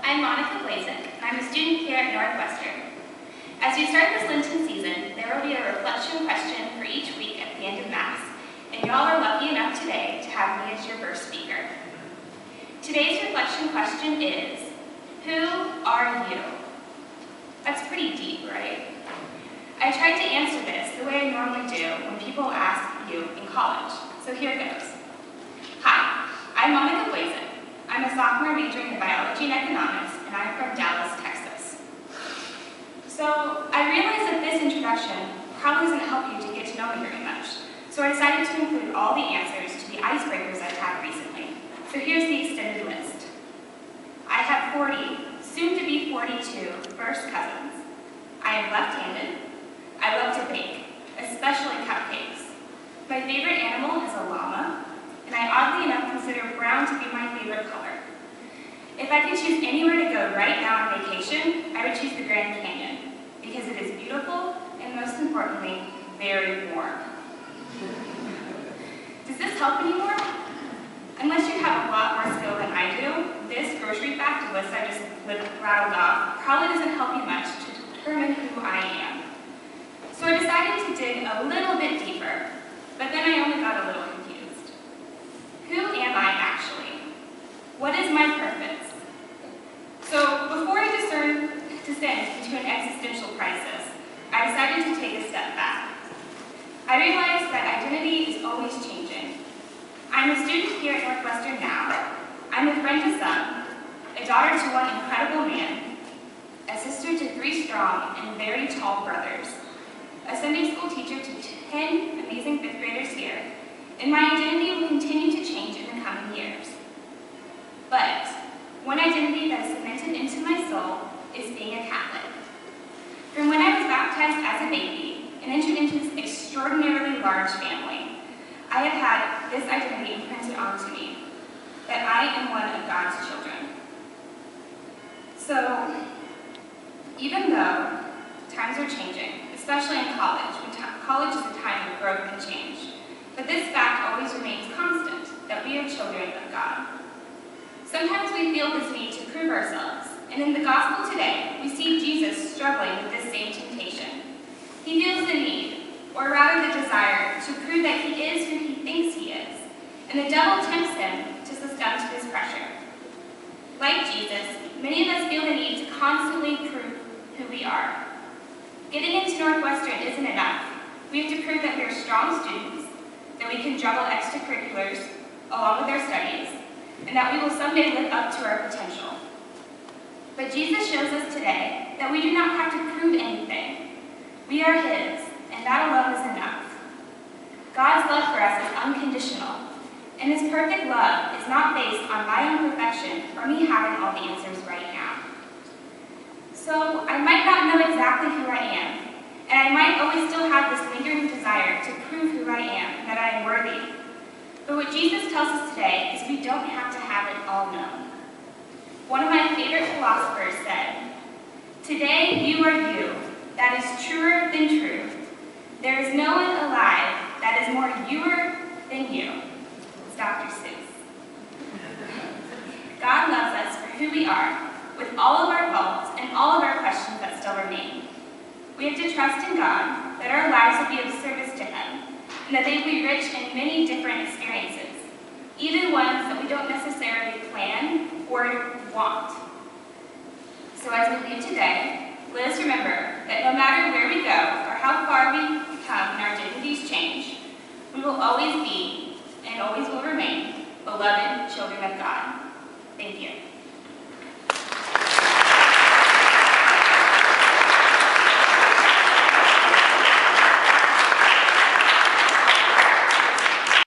And I'm a student here at Northwestern. As we start this Lenten season, there will be a reflection question for each week at the end of Mass, and y'all are lucky enough today to have me as your first speaker. Today's reflection question is, who are you? That's pretty deep, right? I tried to answer this the way I normally do when people ask you in college, so here goes. Hi, I'm Monica Blazin. I'm a sophomore majoring in biology and economics, and I'm from Dallas, Texas. So I realized that this introduction probably doesn't help you to get to know me very much, so I decided to include all the answers to the icebreakers I've had recently. So here's the extended list. I have 40, soon to be 42, first cousins. I am left-handed. I love to bake, especially cupcakes. My favorite animal is a llama, and I oddly enough consider brown to be my favorite color. If I could choose anywhere to go right now on vacation, I would choose the Grand Canyon, because it is beautiful and most importantly, very warm. Does this help anymore? Unless you have a lot more skill than I do, this grocery fact list I just rattled off probably doesn't help you much to determine who I am. So I decided to dig a little bit deeper, but then I only got a little confused. Who am I actually? What is my purpose? So before I descend into an existential crisis, I decided to take a step back. I realized that identity is always changing. I'm a student here at Northwestern now. I'm a friend to some, a daughter to one incredible man, a sister to 3 strong and very tall brothers, a Sunday school teacher to 10 amazing 5th graders here, and my identity will continue to change in the coming years. But one identity that is cemented into my soul is being a Catholic. From when I was baptized as a baby and entered into this extraordinarily large family, I have had this identity imprinted onto me, that I am one of God's children. So, even though times are changing, especially in college, when college is a time of growth and change, but this fact always remains constant, that we are children of God. Sometimes we feel this need to prove ourselves, and in the gospel today, we see Jesus struggling with this same temptation. He feels the need, or rather the desire, to prove that he is who he thinks he is, and the devil tempts him to succumb to this pressure. Like Jesus, many of us feel the need to constantly prove who we are. Getting into Northwestern isn't enough. We have to prove that we are strong students, that we can juggle extracurriculars along with our studies, and that we will someday live up to our potential. But Jesus shows us today that we do not have to prove anything. We are his, and that alone is enough. God's love for us is unconditional, and his perfect love is not based on my own perfection or me having all the answers right now. So I might not know exactly who I am, and I might always still have this lingering desire to prove who I am, that I am worthy. But what Jesus tells us today is we don't have to have it all known. One of my favorite philosophers said, "Today you are you, that is truer than true. There is no one alive that is more youer than you." It's Dr. Seuss. God loves us for who we are, with all of our faults and all of our questions that still remain. We have to trust in God that our lives will be of service to him, and that they will be rich in many different experiences, even ones that we don't necessarily plan or want. So as we leave today, let us remember that no matter where we go or how far we come and our identities change, we will always be and always will remain beloved children of God. Thank you.